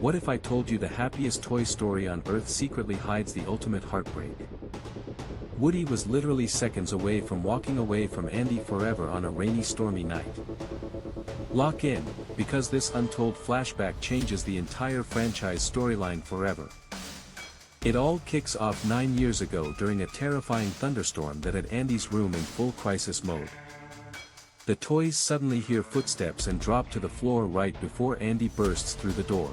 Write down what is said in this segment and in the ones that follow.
What if I told you the happiest toy story on Earth secretly hides the ultimate heartbreak? Woody was literally seconds away from walking away from Andy forever on a rainy stormy night. Lock in, because this untold flashback changes the entire franchise storyline forever. It all kicks off 9 years ago during a terrifying thunderstorm that had Andy's room in full crisis mode. The toys suddenly hear footsteps and drop to the floor right before Andy bursts through the door.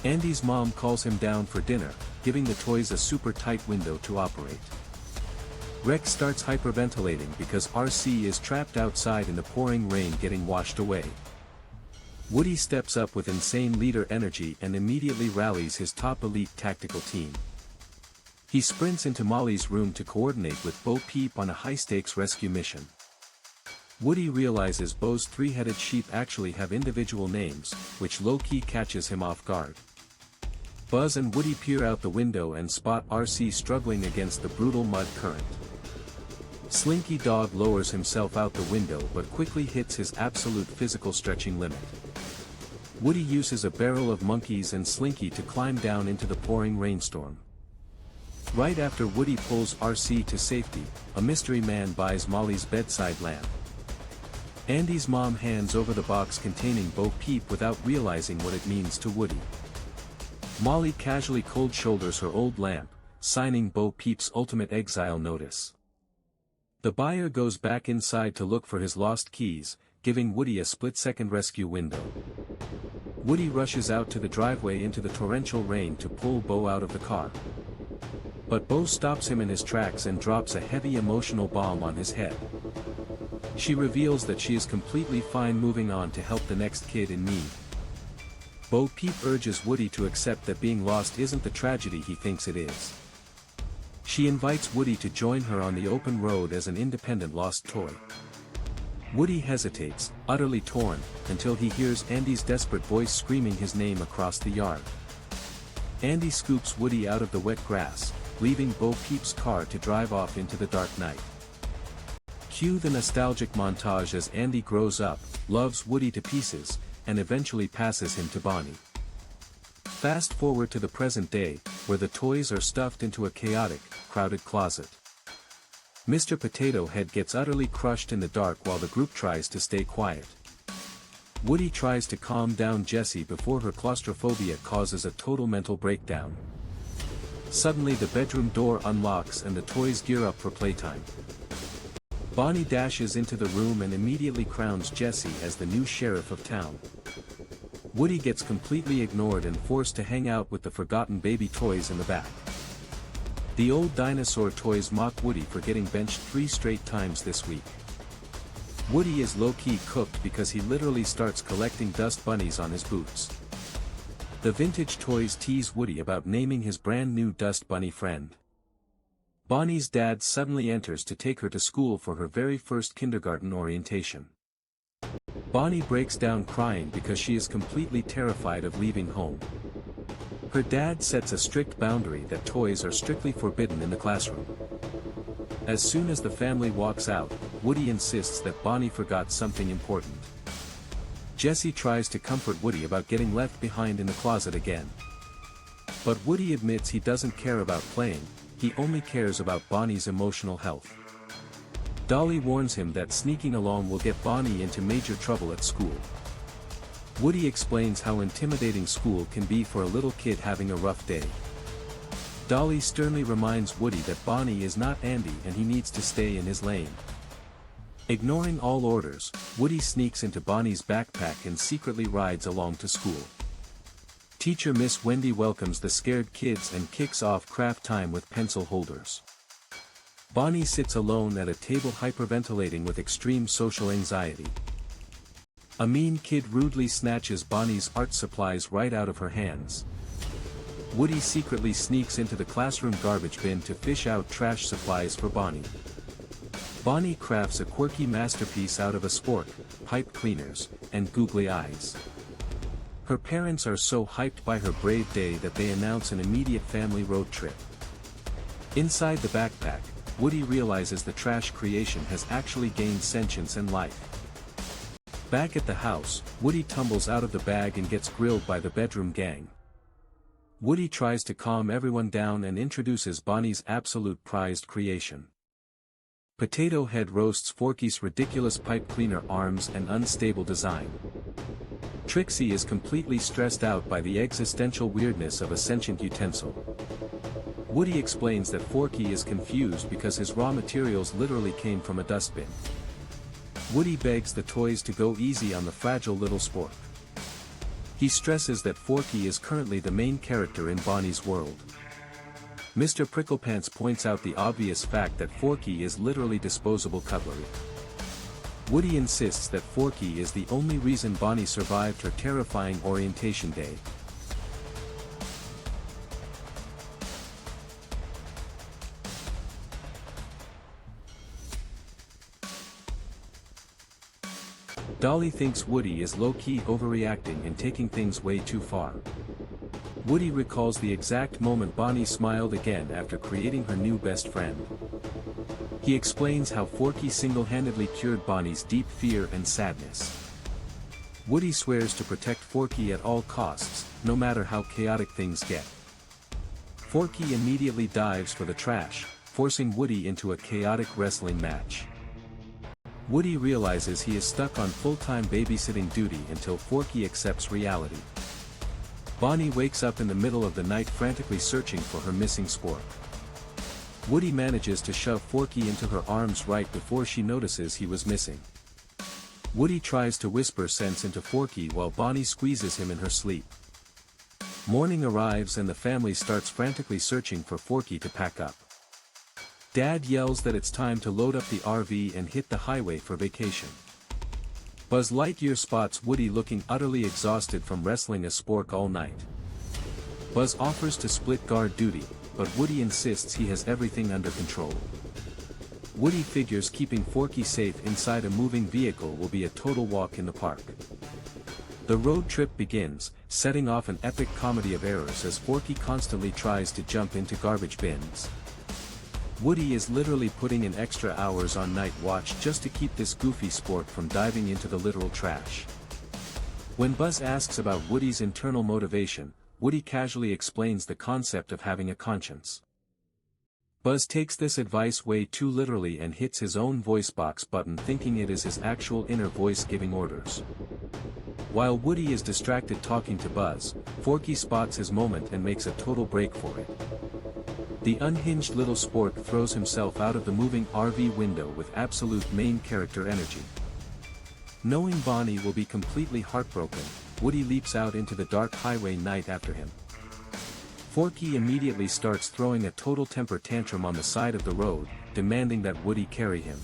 Andy's mom calls him down for dinner, giving the toys a super tight window to operate. Rex starts hyperventilating because RC is trapped outside in the pouring rain getting washed away. Woody steps up with insane leader energy and immediately rallies his top elite tactical team. He sprints into Molly's room to coordinate with Bo Peep on a high-stakes rescue mission. Woody realizes Bo's three-headed sheep actually have individual names, which low-key catches him off guard. Buzz and Woody peer out the window and spot RC struggling against the brutal mud current. Slinky Dog lowers himself out the window but quickly hits his absolute physical stretching limit. Woody uses a barrel of monkeys and Slinky to climb down into the pouring rainstorm. Right after Woody pulls RC to safety, a mystery man buys Molly's bedside lamp. Andy's mom hands over the box containing Bo Peep without realizing what it means to Woody. Molly casually cold shoulders her old lamp, signing Bo Peep's ultimate exile notice. The buyer goes back inside to look for his lost keys, giving Woody a split-second rescue window. Woody rushes out to the driveway into the torrential rain to pull Bo out of the car. But Bo stops him in his tracks and drops a heavy emotional bomb on his head. She reveals that she is completely fine moving on to help the next kid in need. Bo Peep urges Woody to accept that being lost isn't the tragedy he thinks it is. She invites Woody to join her on the open road as an independent lost toy. Woody hesitates, utterly torn, until he hears Andy's desperate voice screaming his name across the yard. Andy scoops Woody out of the wet grass, leaving Bo Peep's car to drive off into the dark night. Cue the nostalgic montage as Andy grows up, loves Woody to pieces, and eventually passes him to Bonnie. Fast forward to the present day, where the toys are stuffed into a chaotic, crowded closet. Mr. Potato Head gets utterly crushed in the dark while the group tries to stay quiet. Woody tries to calm down Jessie before her claustrophobia causes a total mental breakdown. Suddenly the bedroom door unlocks and the toys gear up for playtime. Bonnie dashes into the room and immediately crowns Jessie as the new sheriff of town. Woody gets completely ignored and forced to hang out with the forgotten baby toys in the back. The old dinosaur toys mock Woody for getting benched 3 straight times this week. Woody is low-key cooked because he literally starts collecting dust bunnies on his boots. The vintage toys tease Woody about naming his brand new dust bunny friend. Bonnie's dad suddenly enters to take her to school for her very first kindergarten orientation. Bonnie breaks down crying because she is completely terrified of leaving home. Her dad sets a strict boundary that toys are strictly forbidden in the classroom. As soon as the family walks out, Woody insists that Bonnie forgot something important. Jessie tries to comfort Woody about getting left behind in the closet again. But Woody admits he doesn't care about playing, he only cares about Bonnie's emotional health. Dolly warns him that sneaking along will get Bonnie into major trouble at school. Woody explains how intimidating school can be for a little kid having a rough day. Dolly sternly reminds Woody that Bonnie is not Andy and he needs to stay in his lane. Ignoring all orders, Woody sneaks into Bonnie's backpack and secretly rides along to school. Teacher Miss Wendy welcomes the scared kids and kicks off craft time with pencil holders. Bonnie sits alone at a table hyperventilating with extreme social anxiety. A mean kid rudely snatches Bonnie's art supplies right out of her hands. Woody secretly sneaks into the classroom garbage bin to fish out trash supplies for Bonnie. Bonnie crafts a quirky masterpiece out of a spork, pipe cleaners, and googly eyes. Her parents are so hyped by her brave day that they announce an immediate family road trip. Inside the backpack, Woody realizes the trash creation has actually gained sentience and life. Back at the house, Woody tumbles out of the bag and gets grilled by the bedroom gang. Woody tries to calm everyone down and introduces Bonnie's absolute prized creation. Potato Head roasts Forky's ridiculous pipe cleaner arms and unstable design. Trixie is completely stressed out by the existential weirdness of a sentient utensil. Woody explains that Forky is confused because his raw materials literally came from a dustbin. Woody begs the toys to go easy on the fragile little spork. He stresses that Forky is currently the main character in Bonnie's world. Mr. Pricklepants points out the obvious fact that Forky is literally disposable cutlery. Woody insists that Forky is the only reason Bonnie survived her terrifying orientation day. Dolly thinks Woody is low-key overreacting and taking things way too far. Woody recalls the exact moment Bonnie smiled again after creating her new best friend. He explains how Forky single-handedly cured Bonnie's deep fear and sadness. Woody swears to protect Forky at all costs, no matter how chaotic things get. Forky immediately dives for the trash, forcing Woody into a chaotic wrestling match. Woody realizes he is stuck on full-time babysitting duty until Forky accepts reality. Bonnie wakes up in the middle of the night frantically searching for her missing spork. Woody manages to shove Forky into her arms right before she notices he was missing. Woody tries to whisper sense into Forky while Bonnie squeezes him in her sleep. Morning arrives and the family starts frantically searching for Forky to pack up. Dad yells that it's time to load up the RV and hit the highway for vacation. Buzz Lightyear spots Woody looking utterly exhausted from wrestling a spork all night. Buzz offers to split guard duty, but Woody insists he has everything under control. Woody figures keeping Forky safe inside a moving vehicle will be a total walk in the park. The road trip begins, setting off an epic comedy of errors as Forky constantly tries to jump into garbage bins. Woody is literally putting in extra hours on night watch just to keep this goofy spork from diving into the literal trash. When Buzz asks about Woody's internal motivation, Woody casually explains the concept of having a conscience. Buzz takes this advice way too literally and hits his own voice box button thinking it is his actual inner voice giving orders. While Woody is distracted talking to Buzz, Forky spots his moment and makes a total break for it. The unhinged little spork throws himself out of the moving RV window with absolute main character energy. Knowing Bonnie will be completely heartbroken, Woody leaps out into the dark highway night after him. Forky immediately starts throwing a total temper tantrum on the side of the road, demanding that Woody carry him.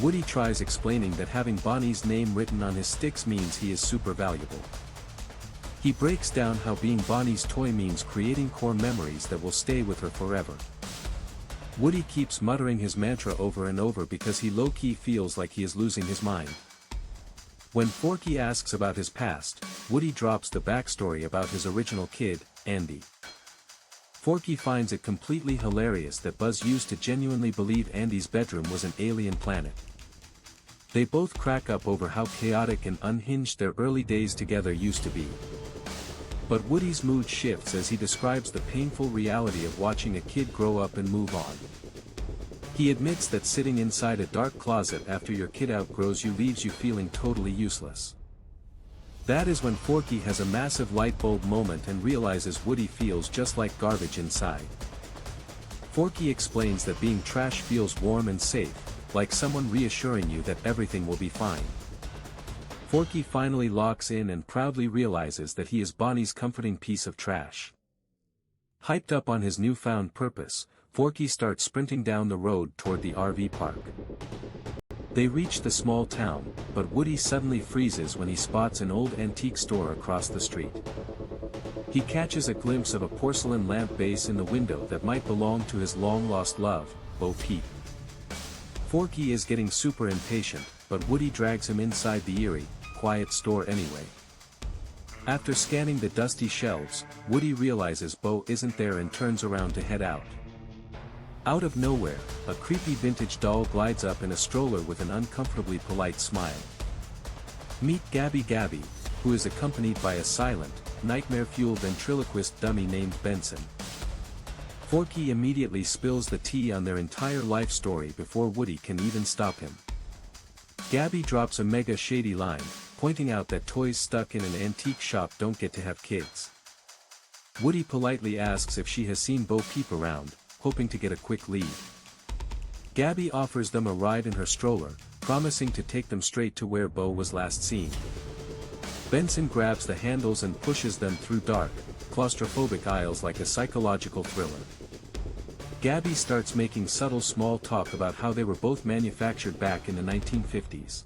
Woody tries explaining that having Bonnie's name written on his sticks means he is super valuable. He breaks down how being Bonnie's toy means creating core memories that will stay with her forever. Woody keeps muttering his mantra over and over because he low-key feels like he is losing his mind. When Forky asks about his past, Woody drops the backstory about his original kid, Andy. Forky finds it completely hilarious that Buzz used to genuinely believe Andy's bedroom was an alien planet. They both crack up over how chaotic and unhinged their early days together used to be. But Woody's mood shifts as he describes the painful reality of watching a kid grow up and move on. He admits that sitting inside a dark closet after your kid outgrows you leaves you feeling totally useless. That is when Forky has a massive light bulb moment and realizes Woody feels just like garbage inside. Forky explains that being trash feels warm and safe, like someone reassuring you that everything will be fine. Forky finally locks in and proudly realizes that he is Bonnie's comforting piece of trash. Hyped up on his newfound purpose, Forky starts sprinting down the road toward the RV park. They reach the small town, but Woody suddenly freezes when he spots an old antique store across the street. He catches a glimpse of a porcelain lamp base in the window that might belong to his long-lost love, Bo Peep. Forky is getting super impatient, but Woody drags him inside the eerie, quiet store anyway. After scanning the dusty shelves, Woody realizes Bo isn't there and turns around to head out. Out of nowhere, a creepy vintage doll glides up in a stroller with an uncomfortably polite smile. Meet Gabby Gabby, who is accompanied by a silent, nightmare-fueled ventriloquist dummy named Benson. Forky immediately spills the tea on their entire life story before Woody can even stop him. Gabby drops a mega shady line, pointing out that toys stuck in an antique shop don't get to have kids. Woody politely asks if she has seen Bo Peep around, hoping to get a quick lead. Gabby offers them a ride in her stroller, promising to take them straight to where Bo was last seen. Benson grabs the handles and pushes them through dark, claustrophobic aisles like a psychological thriller. Gabby starts making subtle small talk about how they were both manufactured back in the 1950s.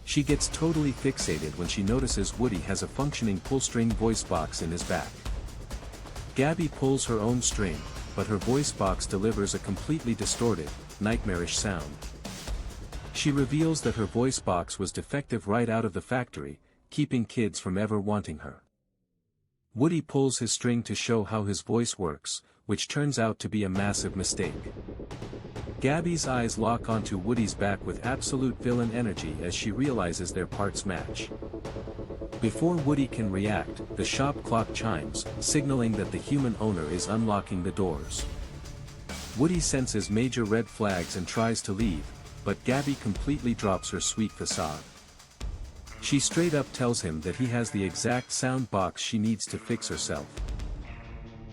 She gets totally fixated when she notices Woody has a functioning pull-string voice box in his back. Gabby pulls her own string, but her voice box delivers a completely distorted, nightmarish sound. She reveals that her voice box was defective right out of the factory, keeping kids from ever wanting her. Woody pulls his string to show how his voice works, which turns out to be a massive mistake. Gabby's eyes lock onto Woody's back with absolute villain energy as she realizes their parts match. Before Woody can react, the shop clock chimes, signaling that the human owner is unlocking the doors. Woody senses major red flags and tries to leave, but Gabby completely drops her sweet facade. She straight up tells him that he has the exact sound box she needs to fix herself.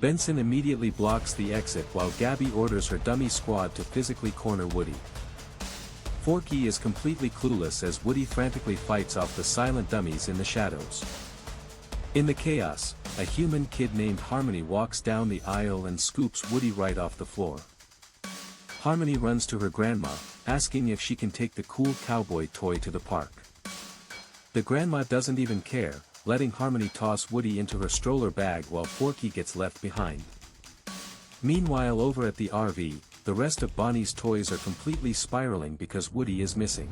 Benson immediately blocks the exit while Gabby orders her dummy squad to physically corner Woody. Forky is completely clueless as Woody frantically fights off the silent dummies in the shadows. In the chaos, a human kid named Harmony walks down the aisle and scoops Woody right off the floor. Harmony runs to her grandma, asking if she can take the cool cowboy toy to the park. The grandma doesn't even care, letting Harmony toss Woody into her stroller bag while Forky gets left behind. Meanwhile over at the RV, the rest of Bonnie's toys are completely spiraling because Woody is missing.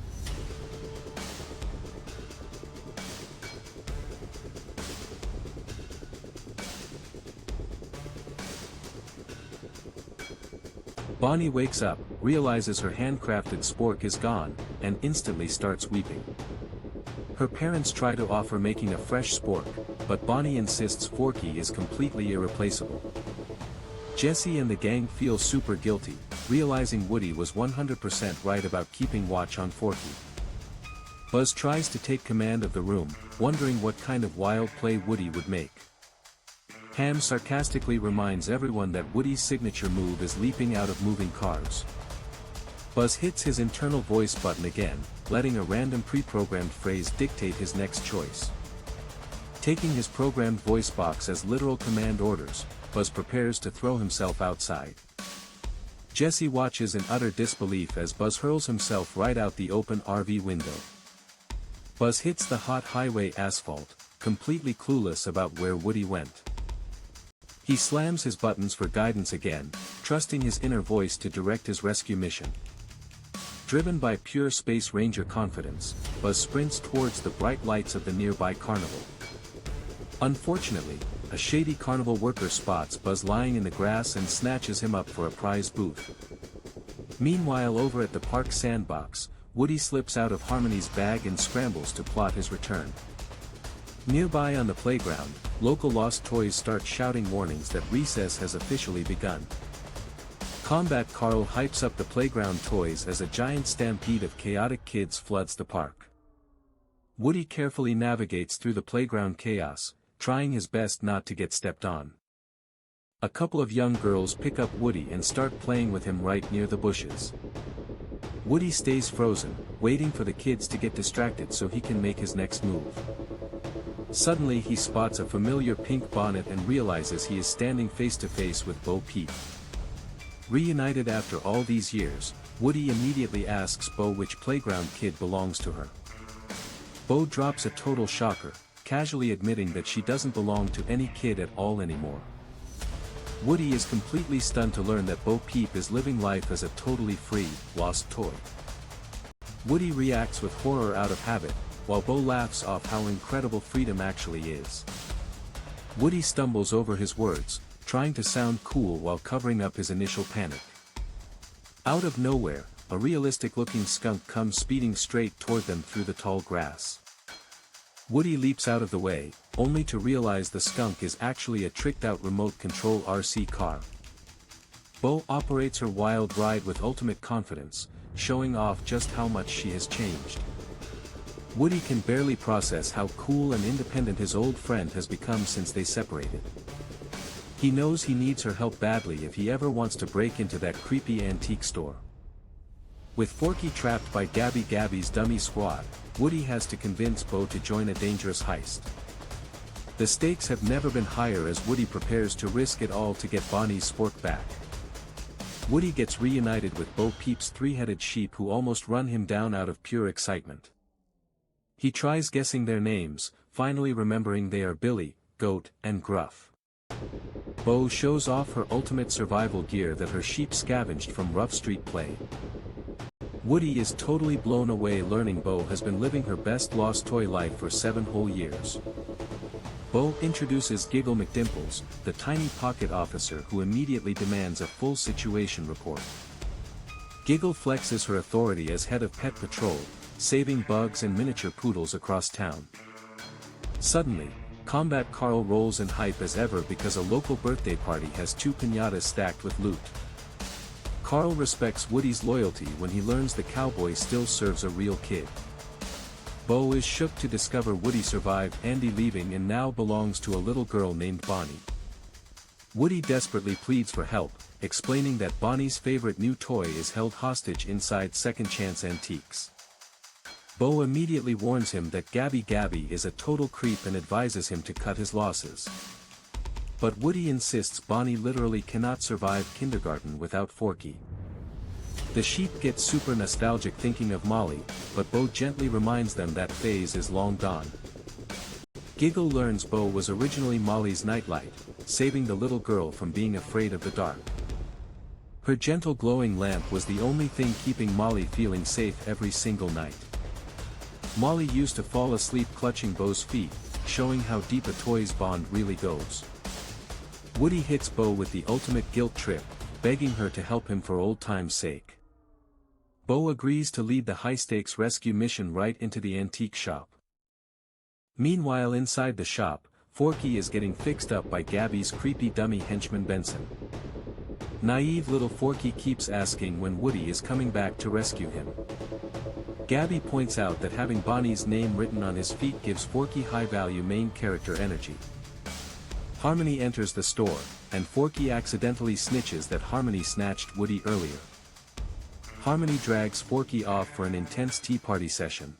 Bonnie wakes up, realizes her handcrafted spork is gone, and instantly starts weeping. Her parents try to offer making a fresh spork, but Bonnie insists Forky is completely irreplaceable. Jessie and the gang feel super guilty, realizing Woody was 100% right about keeping watch on Forky. Buzz tries to take command of the room, wondering what kind of wild play Woody would make. Ham sarcastically reminds everyone that Woody's signature move is leaping out of moving cars. Buzz hits his internal voice button again, letting a random pre-programmed phrase dictate his next choice. Taking his programmed voice box as literal command orders, Buzz prepares to throw himself outside. Jessie watches in utter disbelief as Buzz hurls himself right out the open RV window. Buzz hits the hot highway asphalt, completely clueless about where Woody went. He slams his buttons for guidance again, trusting his inner voice to direct his rescue mission. Driven by pure Space Ranger confidence, Buzz sprints towards the bright lights of the nearby carnival. Unfortunately, a shady carnival worker spots Buzz lying in the grass and snatches him up for a prize booth. Meanwhile over at the park sandbox, Woody slips out of Harmony's bag and scrambles to plot his return. Nearby on the playground, local Lost Toys start shouting warnings that recess has officially begun. Combat Carl hypes up the playground toys as a giant stampede of chaotic kids floods the park. Woody carefully navigates through the playground chaos, trying his best not to get stepped on. A couple of young girls pick up Woody and start playing with him right near the bushes. Woody stays frozen, waiting for the kids to get distracted so he can make his next move. Suddenly he spots a familiar pink bonnet and realizes he is standing face to face with Bo Peep. Reunited after all these years, Woody immediately asks Bo which playground kid belongs to her. Bo drops a total shocker, casually admitting that she doesn't belong to any kid at all anymore. Woody is completely stunned to learn that Bo Peep is living life as a totally free, lost toy. Woody reacts with horror out of habit, while Bo laughs off how incredible freedom actually is. Woody stumbles over his words, trying to sound cool while covering up his initial panic. Out of nowhere, a realistic-looking skunk comes speeding straight toward them through the tall grass. Woody leaps out of the way, only to realize the skunk is actually a tricked-out remote control RC car. Bo operates her wild ride with ultimate confidence, showing off just how much she has changed. Woody can barely process how cool and independent his old friend has become since they separated. He knows he needs her help badly if he ever wants to break into that creepy antique store. With Forky trapped by Gabby's dummy squad, Woody has to convince Bo to join a dangerous heist. The stakes have never been higher as Woody prepares to risk it all to get Bonnie's spork back. Woody gets reunited with Bo Peep's three-headed sheep who almost run him down out of pure excitement. He tries guessing their names, finally remembering they are Billy, Goat, and Gruff. Bo shows off her ultimate survival gear that her sheep scavenged from rough street play. Woody is totally blown away learning Bo has been living her best lost toy life for 7 whole years. Bo introduces Giggle McDimples, the tiny pocket officer who immediately demands a full situation report. Giggle flexes her authority as head of Pet Patrol, saving bugs and miniature poodles across town. Suddenly, Combat Carl rolls in hype as ever because a local birthday party has 2 piñatas stacked with loot. Carl respects Woody's loyalty when he learns the cowboy still serves a real kid. Bo is shook to discover Woody survived Andy leaving and now belongs to a little girl named Bonnie. Woody desperately pleads for help, explaining that Bonnie's favorite new toy is held hostage inside Second Chance Antiques. Bo immediately warns him that Gabby is a total creep and advises him to cut his losses. But Woody insists Bonnie literally cannot survive kindergarten without Forky. The sheep get super nostalgic thinking of Molly, but Bo gently reminds them that phase is long gone. Giggle learns Bo was originally Molly's nightlight, saving the little girl from being afraid of the dark. Her gentle glowing lamp was the only thing keeping Molly feeling safe every single night. Molly used to fall asleep clutching Bo's feet, showing how deep a toy's bond really goes. Woody hits Bo with the ultimate guilt trip, begging her to help him for old time's sake. Bo agrees to lead the high-stakes rescue mission right into the antique shop. Meanwhile inside the shop, Forky is getting fixed up by Gabby's creepy dummy henchman Benson. Naive little Forky keeps asking when Woody is coming back to rescue him. Gabby points out that having Bonnie's name written on his feet gives Forky high-value main character energy. Harmony enters the store, and Forky accidentally snitches that Harmony snatched Woody earlier. Harmony drags Forky off for an intense tea party session.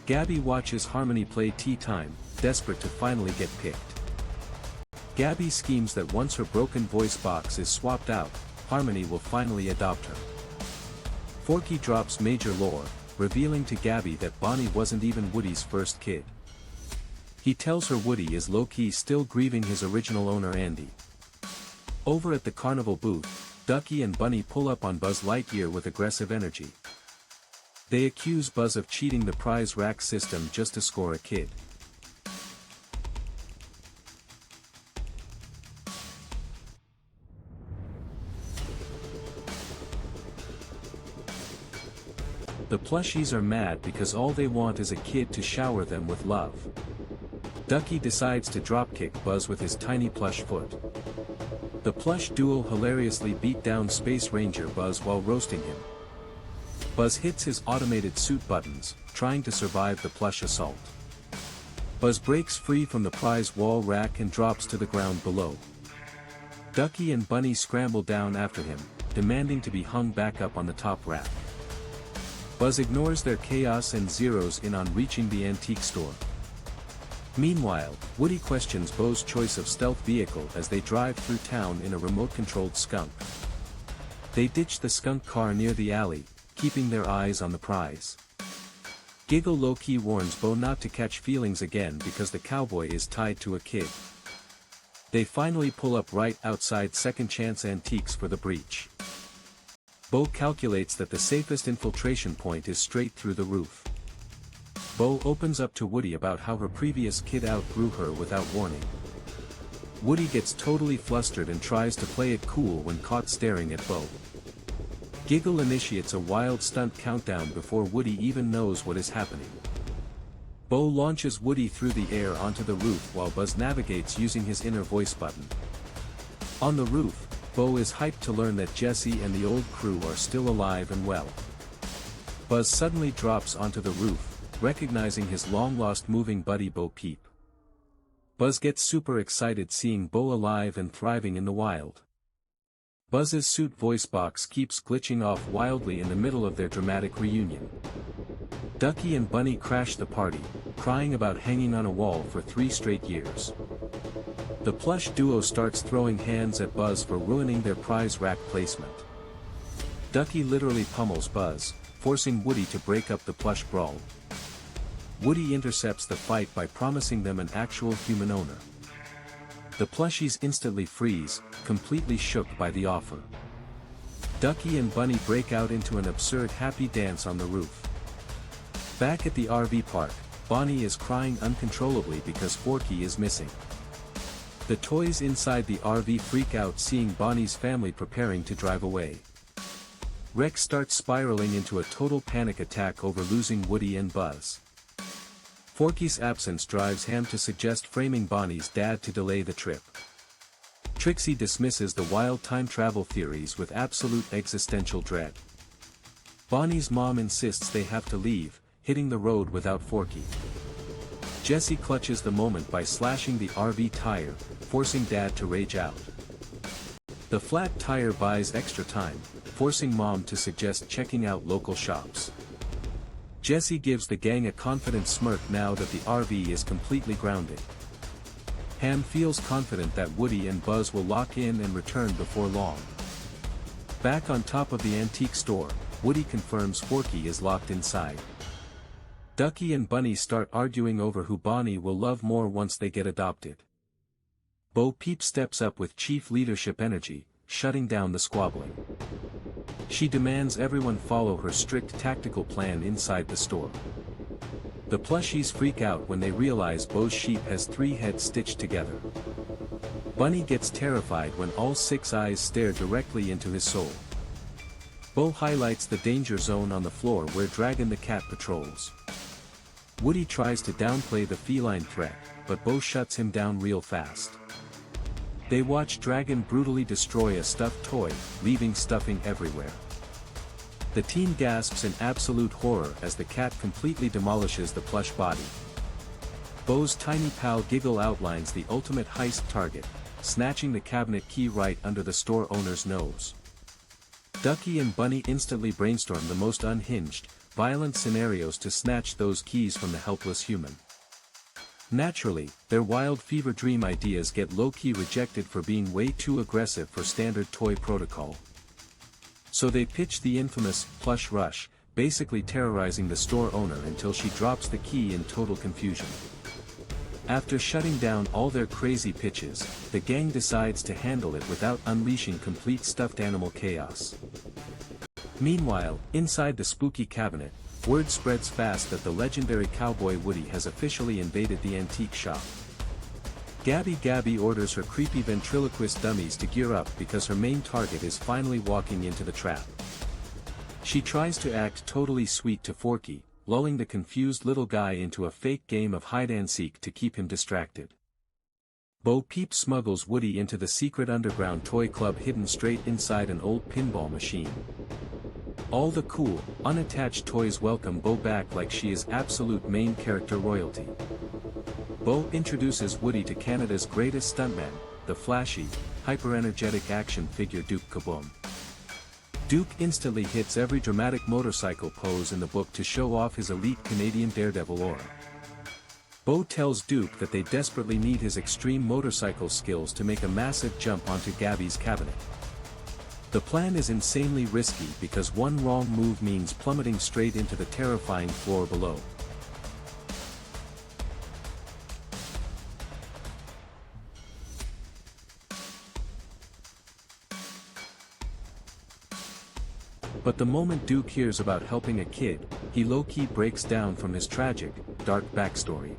Gabby watches Harmony play tea time, desperate to finally get picked. Gabby schemes that once her broken voice box is swapped out, Harmony will finally adopt her. Forky drops major lore, revealing to Gabby that Bonnie wasn't even Woody's first kid. He tells her Woody is low-key still grieving his original owner Andy. Over at the carnival booth, Ducky and Bunny pull up on Buzz Lightyear with aggressive energy. They accuse Buzz of cheating the prize rack system just to score a kid. The plushies are mad because all they want is a kid to shower them with love. Ducky decides to dropkick Buzz with his tiny plush foot. The plush duo hilariously beat down Space Ranger Buzz while roasting him. Buzz hits his automated suit buttons, trying to survive the plush assault. Buzz breaks free from the prize wall rack and drops to the ground below. Ducky and Bunny scramble down after him, demanding to be hung back up on the top rack. Buzz ignores their chaos and zeroes in on reaching the antique store. Meanwhile, Woody questions Bo's choice of stealth vehicle as they drive through town in a remote-controlled skunk. They ditch the skunk car near the alley, keeping their eyes on the prize. Giggle low-key warns Bo not to catch feelings again because the cowboy is tied to a kid. They finally pull up right outside Second Chance Antiques for the breach. Bo calculates that the safest infiltration point is straight through the roof. Bo opens up to Woody about how her previous kid outgrew her without warning. Woody gets totally flustered and tries to play it cool when caught staring at Bo. Giggle initiates a wild stunt countdown before Woody even knows what is happening. Bo launches Woody through the air onto the roof while Buzz navigates using his inner voice button. On the roof, Bo is hyped to learn that Jesse and the old crew are still alive and well. Buzz suddenly drops onto the roof, recognizing his long-lost moving buddy Bo Peep. Buzz gets super excited seeing Bo alive and thriving in the wild. Buzz's suit voice box keeps glitching off wildly in the middle of their dramatic reunion. Ducky and Bunny crash the party, crying about hanging on a wall for 3 straight years. The plush duo starts throwing hands at Buzz for ruining their prize rack placement. Ducky literally pummels Buzz, forcing Woody to break up the plush brawl. Woody intercepts the fight by promising them an actual human owner. The plushies instantly freeze, completely shook by the offer. Ducky and Bunny break out into an absurd happy dance on the roof. Back at the RV park, Bonnie is crying uncontrollably because Forky is missing. The toys inside the RV freak out seeing Bonnie's family preparing to drive away. Rex starts spiraling into a total panic attack over losing Woody and Buzz. Forky's absence drives Ham to suggest framing Bonnie's dad to delay the trip. Trixie dismisses the wild time travel theories with absolute existential dread. Bonnie's mom insists they have to leave, hitting the road without Forky. Jesse clutches the moment by slashing the RV tire, forcing Dad to rage out. The flat tire buys extra time, forcing Mom to suggest checking out local shops. Jesse gives the gang a confident smirk now that the RV is completely grounded. Ham feels confident that Woody and Buzz will lock in and return before long. Back on top of the antique store, Woody confirms Forky is locked inside. Ducky and Bunny start arguing over who Bonnie will love more once they get adopted. Bo Peep steps up with chief leadership energy, shutting down the squabbling. She demands everyone follow her strict tactical plan inside the store. The plushies freak out when they realize Bo's sheep has 3 heads stitched together. Bunny gets terrified when all 6 eyes stare directly into his soul. Bo highlights the danger zone on the floor where Dragon the cat patrols. Woody tries to downplay the feline threat, but Bo shuts him down real fast. They watch Dragon brutally destroy a stuffed toy, leaving stuffing everywhere. The team gasps in absolute horror as the cat completely demolishes the plush body. Bo's tiny pal Giggle outlines the ultimate heist target, snatching the cabinet key right under the store owner's nose. Ducky and Bunny instantly brainstorm the most unhinged, violent scenarios to snatch those keys from the helpless human. Naturally, their wild fever dream ideas get low-key rejected for being way too aggressive for standard toy protocol. So they pitch the infamous plush rush, basically terrorizing the store owner until she drops the key in total confusion. After shutting down all their crazy pitches, the gang decides to handle it without unleashing complete stuffed animal chaos. Meanwhile, inside the spooky cabinet, word spreads fast that the legendary cowboy Woody has officially invaded the antique shop. Gabby orders her creepy ventriloquist dummies to gear up because her main target is finally walking into the trap. She tries to act totally sweet to Forky, lulling the confused little guy into a fake game of hide-and-seek to keep him distracted. Bo Peep smuggles Woody into the secret underground toy club hidden straight inside an old pinball machine. All the cool, unattached toys welcome Bo back like she is absolute main character royalty. Bo introduces Woody to Canada's greatest stuntman, the flashy, hyper-energetic action figure Duke Kaboom. Duke instantly hits every dramatic motorcycle pose in the book to show off his elite Canadian daredevil aura. Bo tells Duke that they desperately need his extreme motorcycle skills to make a massive jump onto Gabby's cabinet. The plan is insanely risky because one wrong move means plummeting straight into the terrifying floor below. But the moment Duke hears about helping a kid, he low-key breaks down from his tragic, dark backstory.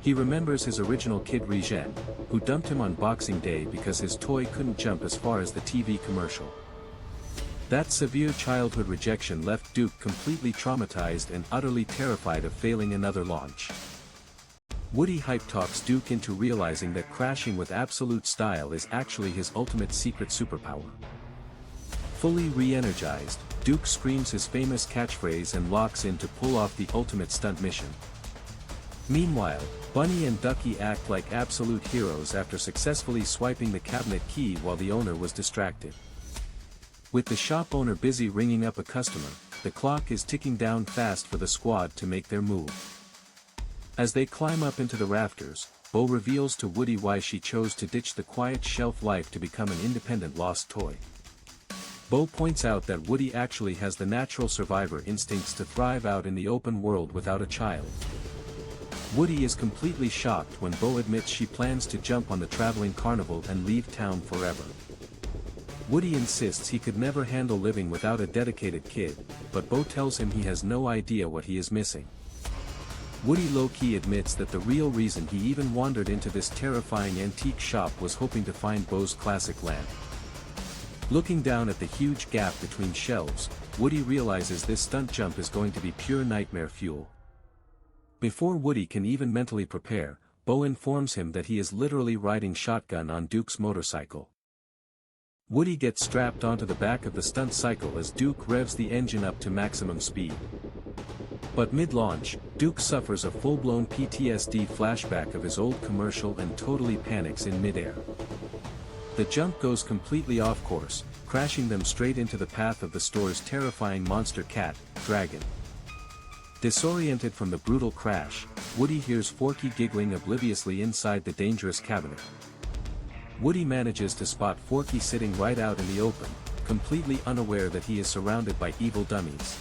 He remembers his original kid Regen, who dumped him on Boxing Day because his toy couldn't jump as far as the TV commercial. That severe childhood rejection left Duke completely traumatized and utterly terrified of failing another launch. Woody hype-talks Duke into realizing that crashing with absolute style is actually his ultimate secret superpower. Fully re-energized, Duke screams his famous catchphrase and locks in to pull off the ultimate stunt mission. Meanwhile, Bunny and Ducky act like absolute heroes after successfully swiping the cabinet key while the owner was distracted. With the shop owner busy ringing up a customer, the clock is ticking down fast for the squad to make their move. As they climb up into the rafters, Bo reveals to Woody why she chose to ditch the quiet shelf life to become an independent lost toy. Bo points out that Woody actually has the natural survivor instincts to thrive out in the open world without a child. Woody is completely shocked when Bo admits she plans to jump on the traveling carnival and leave town forever. Woody insists he could never handle living without a dedicated kid, but Bo tells him he has no idea what he is missing. Woody low-key admits that the real reason he even wandered into this terrifying antique shop was hoping to find Bo's classic lamp. Looking down at the huge gap between shelves, Woody realizes this stunt jump is going to be pure nightmare fuel. Before Woody can even mentally prepare, Bo informs him that he is literally riding shotgun on Duke's motorcycle. Woody gets strapped onto the back of the stunt cycle as Duke revs the engine up to maximum speed. But mid-launch, Duke suffers a full-blown PTSD flashback of his old commercial and totally panics in mid-air. The jump goes completely off course, crashing them straight into the path of the store's terrifying monster cat, Dragon. Disoriented from the brutal crash, Woody hears Forky giggling obliviously inside the dangerous cabinet. Woody manages to spot Forky sitting right out in the open, completely unaware that he is surrounded by evil dummies.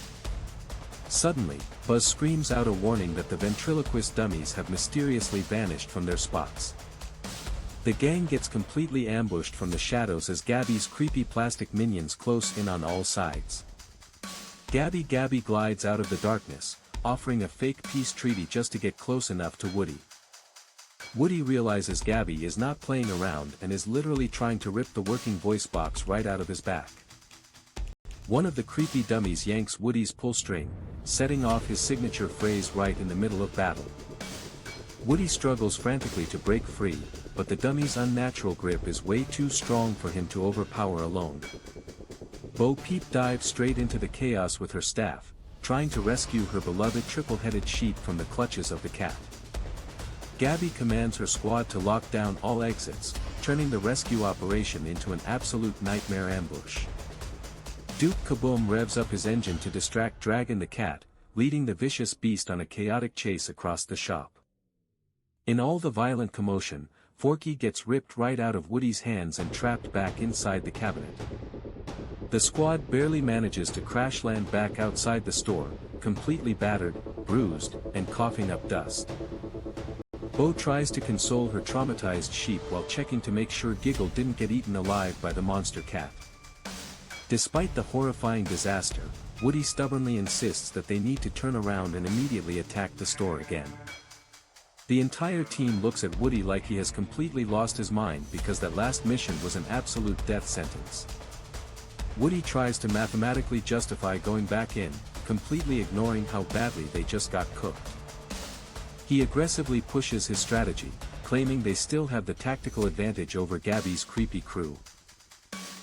Suddenly, Buzz screams out a warning that the ventriloquist dummies have mysteriously vanished from their spots. The gang gets completely ambushed from the shadows as Gabby's creepy plastic minions close in on all sides. Gabby glides out of the darkness, offering a fake peace treaty just to get close enough to Woody. Woody realizes Gabby is not playing around and is literally trying to rip the working voice box right out of his back. One of the creepy dummies yanks Woody's pull string, setting off his signature phrase right in the middle of battle. Woody struggles frantically to break free, but the dummy's unnatural grip is way too strong for him to overpower alone. Bo Peep dives straight into the chaos with her staff, trying to rescue her beloved triple-headed sheep from the clutches of the cat. Gabby commands her squad to lock down all exits, turning the rescue operation into an absolute nightmare ambush. Duke Kaboom revs up his engine to distract Dragon the cat, leading the vicious beast on a chaotic chase across the shop. In all the violent commotion, Forky gets ripped right out of Woody's hands and trapped back inside the cabinet. The squad barely manages to crash land back outside the store, completely battered, bruised, and coughing up dust. Bo tries to console her traumatized sheep while checking to make sure Giggle didn't get eaten alive by the monster cat. Despite the horrifying disaster, Woody stubbornly insists that they need to turn around and immediately attack the store again. The entire team looks at Woody like he has completely lost his mind because that last mission was an absolute death sentence. Woody tries to mathematically justify going back in, completely ignoring how badly they just got cooked. He aggressively pushes his strategy, claiming they still have the tactical advantage over Gabby's creepy crew.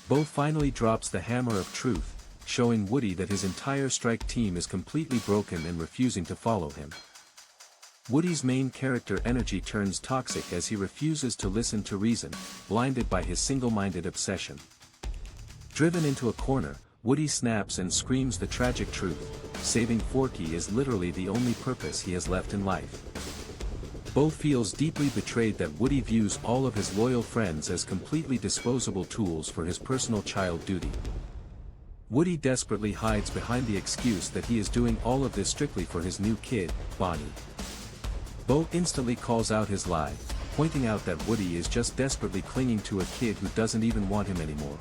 Bo finally drops the hammer of truth, showing Woody that his entire strike team is completely broken and refusing to follow him. Woody's main character energy turns toxic as he refuses to listen to reason, blinded by his single-minded obsession. Driven into a corner, Woody snaps and screams the tragic truth: saving Forky is literally the only purpose he has left in life. Bo feels deeply betrayed that Woody views all of his loyal friends as completely disposable tools for his personal child duty. Woody desperately hides behind the excuse that he is doing all of this strictly for his new kid, Bonnie. Bo instantly calls out his lie, pointing out that Woody is just desperately clinging to a kid who doesn't even want him anymore.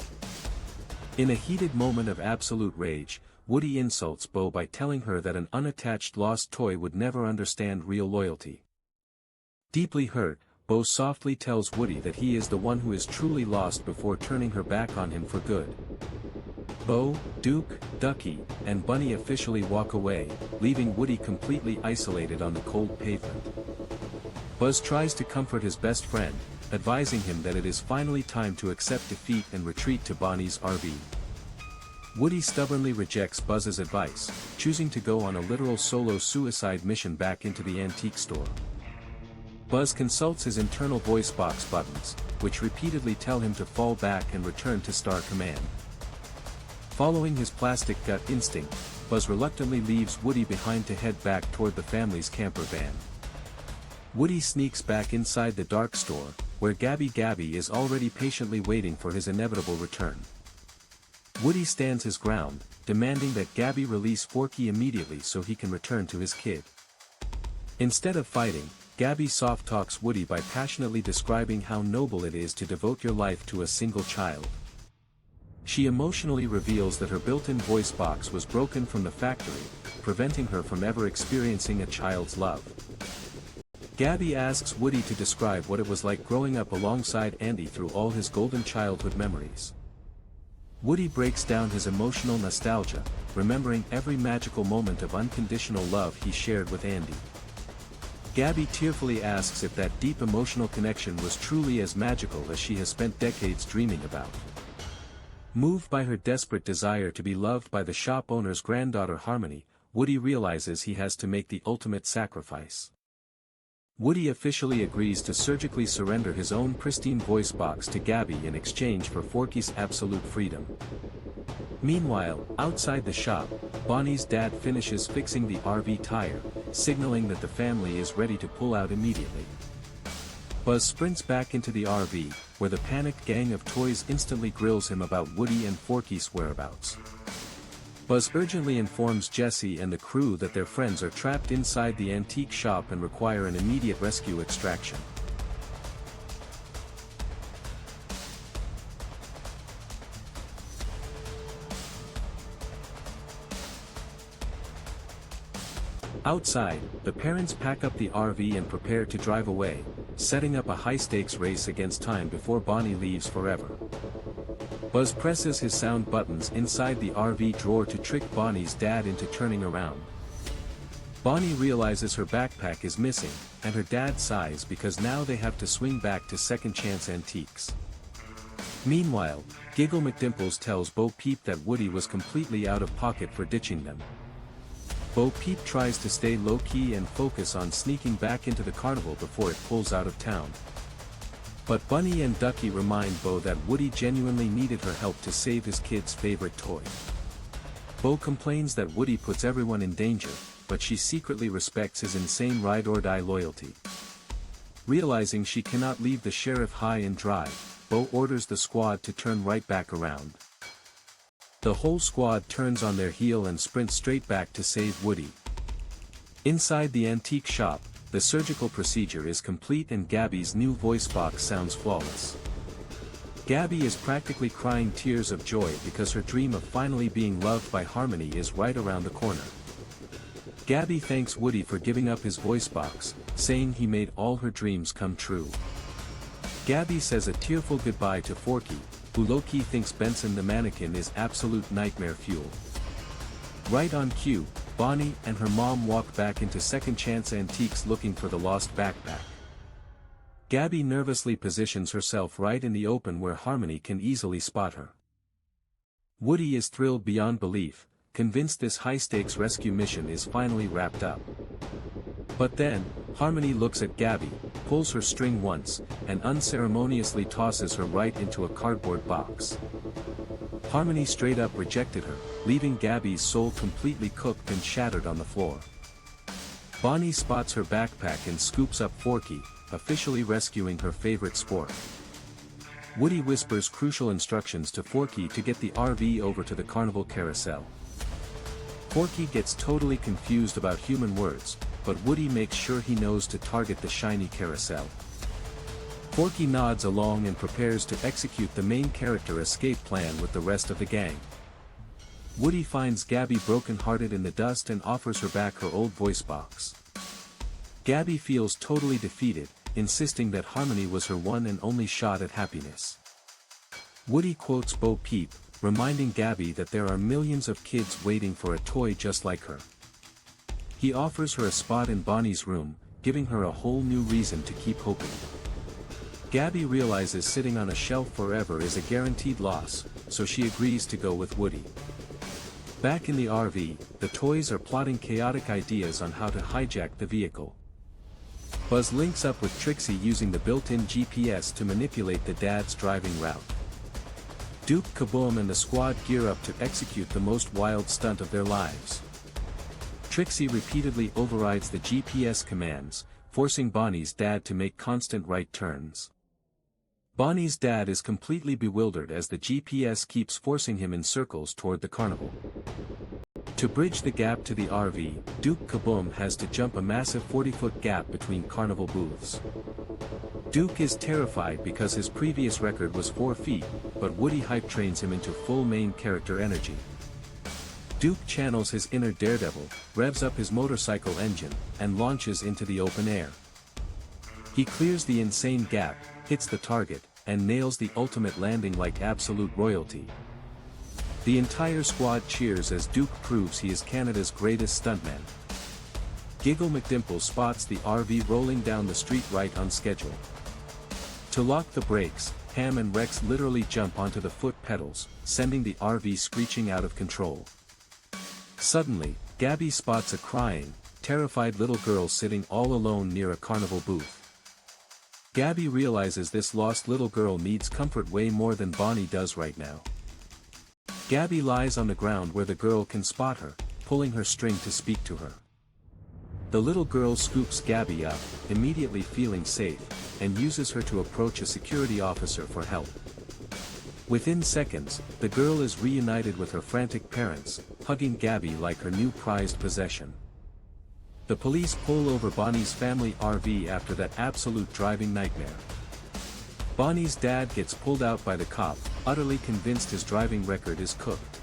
In a heated moment of absolute rage, Woody insults Bo by telling her that an unattached lost toy would never understand real loyalty. Deeply hurt, Bo softly tells Woody that he is the one who is truly lost before turning her back on him for good. Bo, Duke, Ducky, and Bunny officially walk away, leaving Woody completely isolated on the cold pavement. Buzz tries to comfort his best friend, advising him that it is finally time to accept defeat and retreat to Bonnie's RV. Woody stubbornly rejects Buzz's advice, choosing to go on a literal solo suicide mission back into the antique store. Buzz consults his internal voice box buttons, which repeatedly tell him to fall back and return to Star Command. Following his plastic gut instinct, Buzz reluctantly leaves Woody behind to head back toward the family's camper van. Woody sneaks back inside the dark store, where Gabby is already patiently waiting for his inevitable return. Woody stands his ground, demanding that Gabby release Forky immediately so he can return to his kid. Instead of fighting, Gabby soft-talks Woody by passionately describing how noble it is to devote your life to a single child. She emotionally reveals that her built-in voice box was broken from the factory, preventing her from ever experiencing a child's love. Gabby asks Woody to describe what it was like growing up alongside Andy through all his golden childhood memories. Woody breaks down his emotional nostalgia, remembering every magical moment of unconditional love he shared with Andy. Gabby tearfully asks if that deep emotional connection was truly as magical as she has spent decades dreaming about. Moved by her desperate desire to be loved by the shop owner's granddaughter Harmony, Woody realizes he has to make the ultimate sacrifice. Woody officially agrees to surgically surrender his own pristine voice box to Gabby in exchange for Forky's absolute freedom. Meanwhile, outside the shop, Bonnie's dad finishes fixing the RV tire, signaling that the family is ready to pull out immediately. Buzz sprints back into the RV, where the panicked gang of toys instantly grills him about Woody and Forky's whereabouts. Buzz urgently informs Jessie and the crew that their friends are trapped inside the antique shop and require an immediate rescue extraction. Outside, the parents pack up the RV and prepare to drive away, setting up a high-stakes race against time before Bonnie leaves forever. Buzz presses his sound buttons inside the RV drawer to trick Bonnie's dad into turning around. Bonnie realizes her backpack is missing, and her dad sighs because now they have to swing back to Second Chance Antiques. Meanwhile, Giggle McDimples tells Bo Peep that Woody was completely out of pocket for ditching them. Bo Peep tries to stay low-key and focus on sneaking back into the carnival before it pulls out of town. But Bunny and Ducky remind Bo that Woody genuinely needed her help to save his kid's favorite toy. Bo complains that Woody puts everyone in danger, but she secretly respects his insane ride-or-die loyalty. Realizing she cannot leave the sheriff high and dry, Bo orders the squad to turn right back around. The whole squad turns on their heel and sprints straight back to save Woody. Inside the antique shop, the surgical procedure is complete and Gabby's new voice box sounds flawless. Gabby is practically crying tears of joy because her dream of finally being loved by Harmony is right around the corner. Gabby thanks Woody for giving up his voice box, saying he made all her dreams come true. Gabby says a tearful goodbye to Forky, who low-key thinks Benson the mannequin is absolute nightmare fuel. Right on cue, Bonnie and her mom walk back into Second Chance Antiques looking for the lost backpack. Gabby nervously positions herself right in the open where Harmony can easily spot her. Woody is thrilled beyond belief, convinced this high-stakes rescue mission is finally wrapped up. But then, Harmony looks at Gabby, pulls her string once, and unceremoniously tosses her right into a cardboard box. Harmony straight up rejected her, leaving Gabby's soul completely cooked and shattered on the floor. Bonnie spots her backpack and scoops up Forky, officially rescuing her favorite sport. Woody whispers crucial instructions to Forky to get the RV over to the carnival carousel. Forky gets totally confused about human words, but Woody makes sure he knows to target the shiny carousel. Forky nods along and prepares to execute the main character escape plan with the rest of the gang. Woody finds Gabby broken-hearted in the dust and offers her back her old voice box. Gabby feels totally defeated, insisting that Harmony was her one and only shot at happiness. Woody quotes Bo Peep, reminding Gabby that there are millions of kids waiting for a toy just like her. He offers her a spot in Bonnie's room, giving her a whole new reason to keep hoping. Gabby realizes sitting on a shelf forever is a guaranteed loss, so she agrees to go with Woody. Back in the RV, the toys are plotting chaotic ideas on how to hijack the vehicle. Buzz links up with Trixie using the built-in GPS to manipulate the dad's driving route. Duke, Kaboom and the squad gear up to execute the most wild stunt of their lives. Trixie repeatedly overrides the GPS commands, forcing Bonnie's dad to make constant right turns. Bonnie's dad is completely bewildered as the GPS keeps forcing him in circles toward the carnival. To bridge the gap to the RV, Duke Kaboom has to jump a massive 40-foot gap between carnival booths. Duke is terrified because his previous record was 4 feet, but Woody hype trains him into full main character energy. Duke channels his inner daredevil, revs up his motorcycle engine, and launches into the open air. He clears the insane gap, hits the target, and nails the ultimate landing like absolute royalty. The entire squad cheers as Duke proves he is Canada's greatest stuntman. Giggle McDimple spots the RV rolling down the street right on schedule. To lock the brakes, Ham and Rex literally jump onto the foot pedals, sending the RV screeching out of control. Suddenly, Gabby spots a crying, terrified little girl sitting all alone near a carnival booth. Gabby realizes this lost little girl needs comfort way more than Bonnie does right now. Gabby lies on the ground where the girl can spot her, pulling her string to speak to her. The little girl scoops Gabby up, immediately feeling safe, and uses her to approach a security officer for help. Within seconds, the girl is reunited with her frantic parents, hugging Gabby like her new prized possession. The police pull over Bonnie's family RV after that absolute driving nightmare. Bonnie's dad gets pulled out by the cop, utterly convinced his driving record is cooked.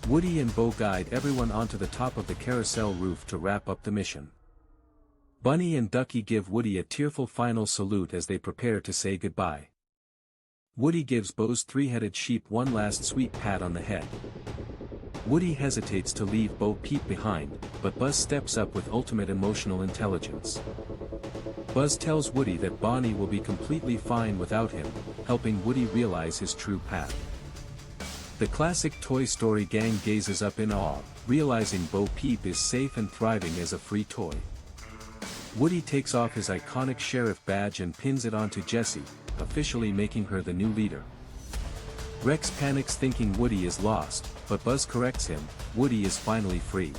Woody and Bo guide everyone onto the top of the carousel roof to wrap up the mission. Bunny and Ducky give Woody a tearful final salute as they prepare to say goodbye. Woody gives Bo's three-headed sheep one last sweet pat on the head. Woody hesitates to leave Bo Peep behind, but Buzz steps up with ultimate emotional intelligence. Buzz tells Woody that Bonnie will be completely fine without him, helping Woody realize his true path. The classic Toy Story gang gazes up in awe, realizing Bo Peep is safe and thriving as a free toy. Woody takes off his iconic sheriff badge and pins it onto Jessie, officially making her the new leader. Rex panics thinking Woody is lost, but Buzz corrects him, Woody is finally free.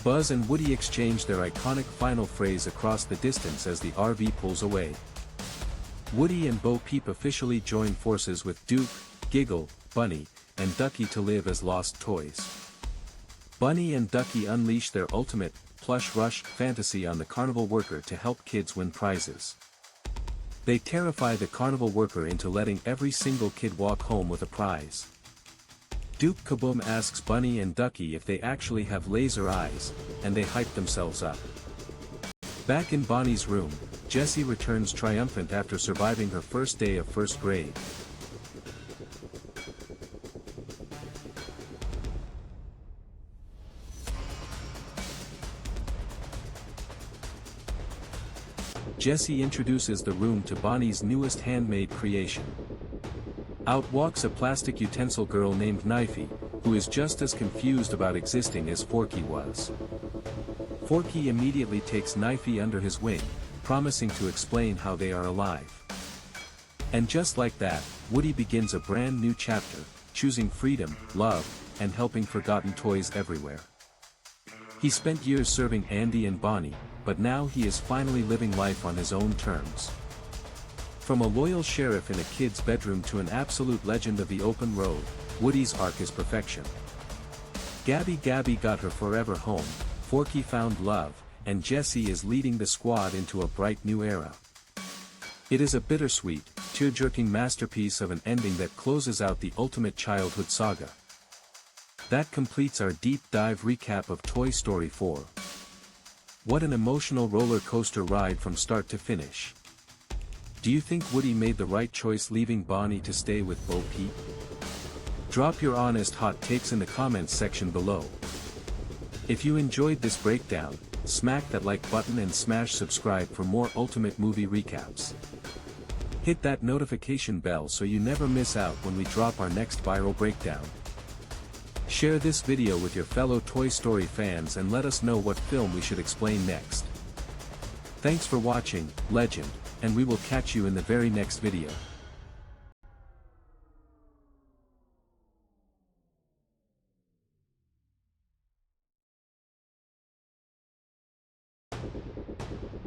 Buzz and Woody exchange their iconic final phrase across the distance as the RV pulls away. Woody and Bo Peep officially join forces with Duke, Giggle, Bunny, and Ducky to live as lost toys. Bunny and Ducky unleash their ultimate, plush rush fantasy on the carnival worker to help kids win prizes. They terrify the carnival worker into letting every single kid walk home with a prize. Duke Kaboom asks Bunny and Ducky if they actually have laser eyes, and they hype themselves up. Back in Bonnie's room, Jessie returns triumphant after surviving her first day of first grade. Jessie introduces the room to Bonnie's newest handmade creation. Out walks a plastic utensil girl named Knifey, who is just as confused about existing as Forky was. Forky immediately takes Knifey under his wing, promising to explain how they are alive. And just like that, Woody begins a brand new chapter, choosing freedom, love, and helping forgotten toys everywhere. He spent years serving Andy and Bonnie, but now he is finally living life on his own terms. From a loyal sheriff in a kid's bedroom to an absolute legend of the open road, Woody's arc is perfection. Gabby got her forever home, Forky found love, and Jessie is leading the squad into a bright new era. It is a bittersweet, tear-jerking masterpiece of an ending that closes out the ultimate childhood saga. That completes our deep dive recap of Toy Story 4. What an emotional roller coaster ride from start to finish. Do you think Woody made the right choice leaving Bonnie to stay with Bo Peep? Drop your honest hot takes in the comments section below. If you enjoyed this breakdown, smack that like button and smash subscribe for more Ultimate movie recaps. Hit that notification bell so you never miss out when we drop our next viral breakdown. Share this video with your fellow Toy Story fans and let us know what film we should explain next. Thanks for watching, legend, and we will catch you in the very next video.